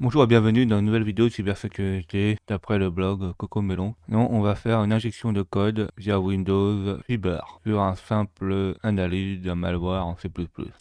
Bonjour et bienvenue dans une nouvelle vidéo de cybersécurité d'après le blog Cocomelon. Non, on va faire une injection de code via Windows Fiber sur un simple analyse d'un malware en C++.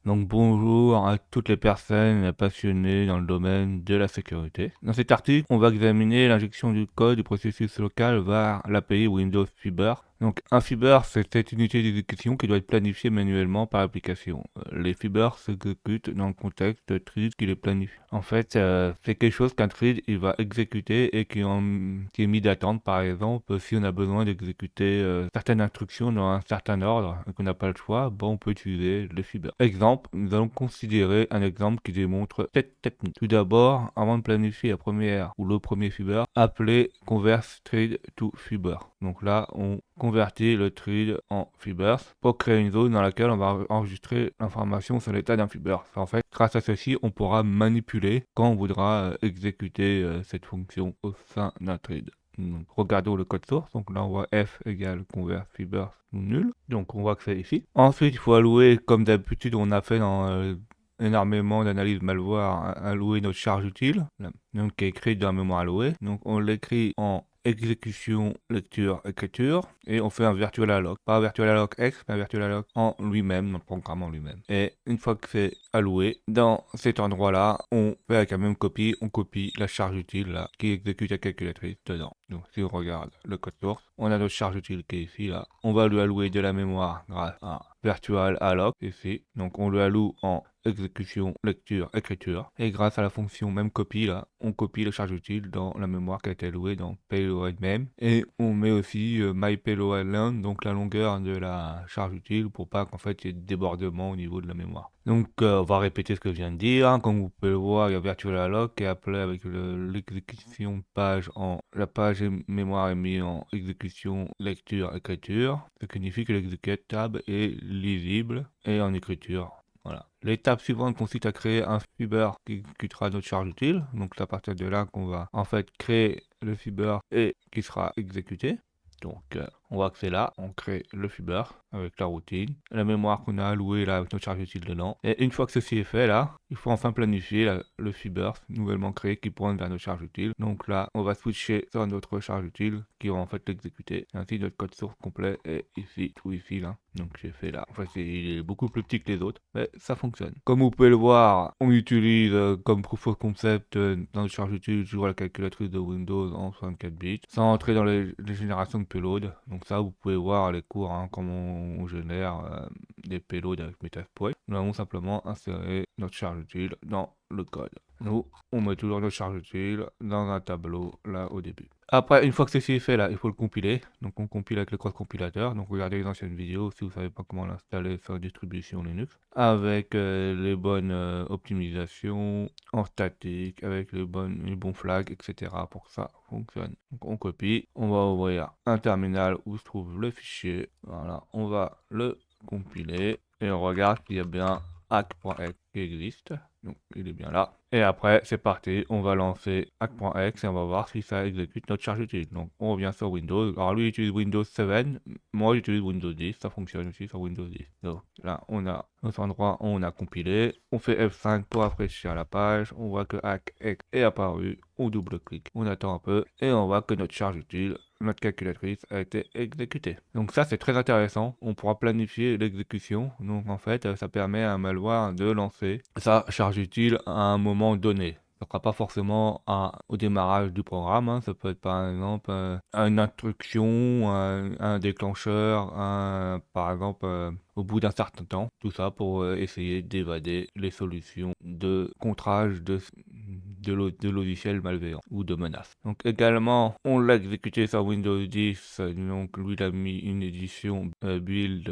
Donc bonjour à toutes les personnes passionnées dans le domaine de la sécurité. Dans cet article, on va examiner l'injection du code du processus local vers l'API Windows Fiber. Donc un fiber, c'est cette unité d'exécution qui doit être planifiée manuellement par l'application. Les fibers s'exécutent dans le contexte de thread qui les planifie. En fait, c'est quelque chose qu'un thread il va exécuter et qui est mis d'attente. Par exemple, si on a besoin d'exécuter certaines instructions dans un certain ordre et qu'on n'a pas le choix, bon, on peut utiliser les fibers. Exemple, nous allons considérer un exemple qui démontre cette technique. Tout d'abord, avant de planifier la première ou le premier fiber, appelez convert thread to fiber. Donc là, on convertit le thread en fibers pour créer une zone dans laquelle on va enregistrer l'information sur l'état d'un fiber. En fait, grâce à ceci, on pourra manipuler quand on voudra exécuter cette fonction au sein d'un thread. Donc, regardons le code source. Donc là, on voit f égale convert fibers ou nul. Donc on voit que c'est ici. Ensuite, il faut allouer, comme d'habitude, on a fait dans énormément d'analyses malware, allouer notre charge utile, donc qui est écrite dans la mémoire allouée. Donc on l'écrit en exécution, lecture, écriture, et on fait un virtual alloc. Pas un virtual alloc X, mais un virtual alloc en lui-même, dans le programme en lui-même. Et une fois que c'est alloué, dans cet endroit-là, on fait avec la même copie, on copie la charge utile là, qui exécute la calculatrice dedans. Donc si on regarde le code source, on a notre charge utile qui est ici là. On va lui allouer de la mémoire grâce à virtual alloc ici. Donc on lui alloue en exécution, lecture, écriture. Et grâce à la fonction même copie là, on copie la charge utile dans la mémoire qui a été allouée dans payload même. Et on met aussi myPayload length, donc la longueur de la charge utile pour pas qu'en fait il y ait de débordement au niveau de la mémoire. Donc on va répéter ce que je viens de dire. Comme vous pouvez le voir, il y a virtual alloc qui est appelé avec l'exécution page en la page mémoire est mise en exécution, lecture, écriture. Ce qui signifie que l'exécutable est lisible et en écriture. Voilà. L'étape suivante consiste à créer un fiber qui exécutera notre charge utile. Donc c'est à partir de là qu'on va en fait créer le fiber et qui sera exécuté. Donc on voit que c'est là, on crée le fiber avec la routine, la mémoire qu'on a allouée là avec notre charge utile dedans. Et une fois que ceci est fait là, il faut enfin planifier le fiber nouvellement créé qui pointe vers notre charge utile. Donc là, on va switcher sur notre charge utile qui va en fait l'exécuter. Ainsi notre code source complet est ici, tout ici là. Donc j'ai fait là. En fait, il est beaucoup plus petit que les autres, mais ça fonctionne. Comme vous pouvez le voir, on utilise comme proof of concept dans notre charge utile toujours la calculatrice de Windows en 64 bits, sans entrer dans les générations de payload. Donc ça, vous pouvez voir les cours, comment on génère des payloads avec Metasploit. Nous allons simplement insérer notre charge utile dans le code. Nous, on met toujours notre charge utile dans un tableau là au début. Après, une fois que ceci est fait là, il faut le compiler. Donc on compile avec le cross compilateur. Donc regardez les anciennes vidéos si vous ne savez pas comment l'installer sur une distribution Linux. Avec les bonnes optimisations en statique, avec les bons flags, etc. pour que ça fonctionne. Donc on copie, on va ouvrir un terminal où se trouve le fichier. Voilà, on va le compiler et on regarde qu'il y a bien hack.exe qui existe. Donc il est bien là. Et après, c'est parti, on va lancer hack.exe et on va voir si ça exécute notre charge utile. Donc on revient sur Windows. Alors lui il utilise Windows 7, moi j'utilise Windows 10, ça fonctionne aussi sur Windows 10. Donc là on a notre endroit où on a compilé. On fait F5 pour rafraîchir la page. On voit que hack.exe est apparu. On double-clique, on attend un peu et on voit que notre charge utile, notre calculatrice a été exécutée. Donc ça c'est très intéressant, on pourra planifier l'exécution. Donc en fait ça permet à un malware de lancer sa charge utile à un moment donné. Ça ne sera pas forcément au démarrage du programme, hein. Ça peut être par exemple une instruction, un déclencheur, par exemple au bout d'un certain temps. Tout ça pour essayer d'évader les solutions de contrage de logiciels malveillants ou de menaces. Donc également, on l'a exécuté sur Windows 10, donc lui il a mis une édition build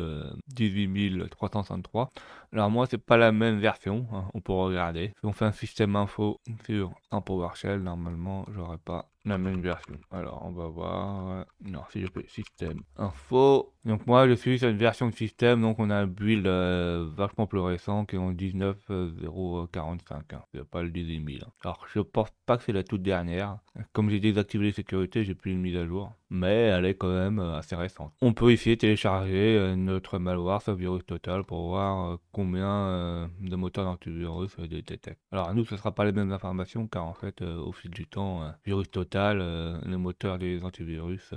18363. Alors moi c'est pas la même version, hein, on peut regarder. Si on fait un système info sur un PowerShell, normalement j'aurais pas la même version. Alors, on va voir. Non, si je fais système info. Donc, moi, je suis sur une version de système. Donc, on a un build vachement plus récent qui est en 19.0.45. Hein. C'est pas le 18 000. Hein. Alors, je pense pas que c'est la toute dernière. Comme j'ai désactivé les sécurités, j'ai plus une mise à jour. Mais elle est quand même assez récente. On peut essayer de télécharger notre malware sur Virus Total pour voir combien de moteurs d'antivirus détecte. Alors, nous, ce ne sera pas les mêmes informations car en fait, au fil du temps, Virus Total, le moteur des antivirus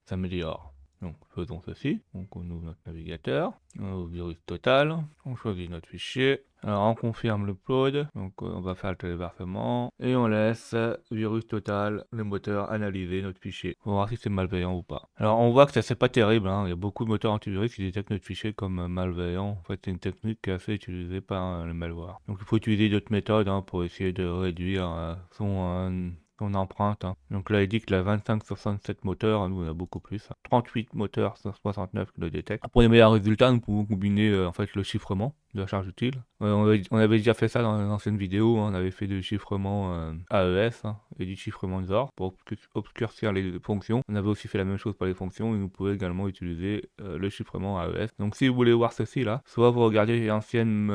s'améliore. Donc faisons ceci, donc on ouvre notre navigateur, on ouvre Virus Total, on choisit notre fichier, alors on confirme l'upload, donc on va faire le téléversement, et on laisse Virus Total, le moteur, analyser notre fichier, pour voir si c'est malveillant ou pas. Alors on voit que ça c'est pas terrible, hein. Il y a beaucoup de moteurs antivirus qui détectent notre fichier comme malveillant, en fait c'est une technique qui est assez utilisée par le malware. Donc il faut utiliser d'autres méthodes hein, pour essayer de réduire son empreinte. Hein. Donc là, il dit qu'il a 25-67 moteurs, nous on a beaucoup plus. 38 moteurs, 169 qui le détectent. Pour les meilleurs résultats, nous pouvons combiner en fait le chiffrement de la charge utile. On avait déjà fait ça dans l'ancienne vidéo, hein. On avait fait du chiffrement AES hein, et du chiffrement ZOR pour obscurcir les fonctions. On avait aussi fait la même chose pour les fonctions et nous pouvons également utiliser le chiffrement AES. Donc si vous voulez voir ceci là, soit vous regardez les anciennes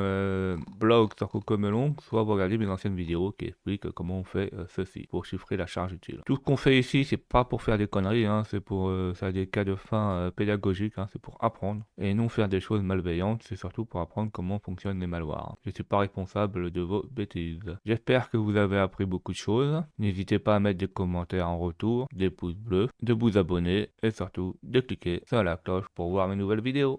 blogs sur Cocomelon, soit vous regardez mes anciennes vidéos qui expliquent comment on fait ceci pour chiffrer la charge utile. Tout ce qu'on fait ici, c'est pas pour faire des conneries, hein, c'est pour ça a des cas de fin pédagogiques, hein, c'est pour apprendre et non faire des choses malveillantes, c'est surtout pour apprendre comment fonctionnent les malwares. Je ne suis pas responsable de vos bêtises. J'espère que vous avez appris beaucoup de choses. N'hésitez pas à mettre des commentaires en retour, des pouces bleus, de vous abonner et surtout de cliquer sur la cloche pour voir mes nouvelles vidéos.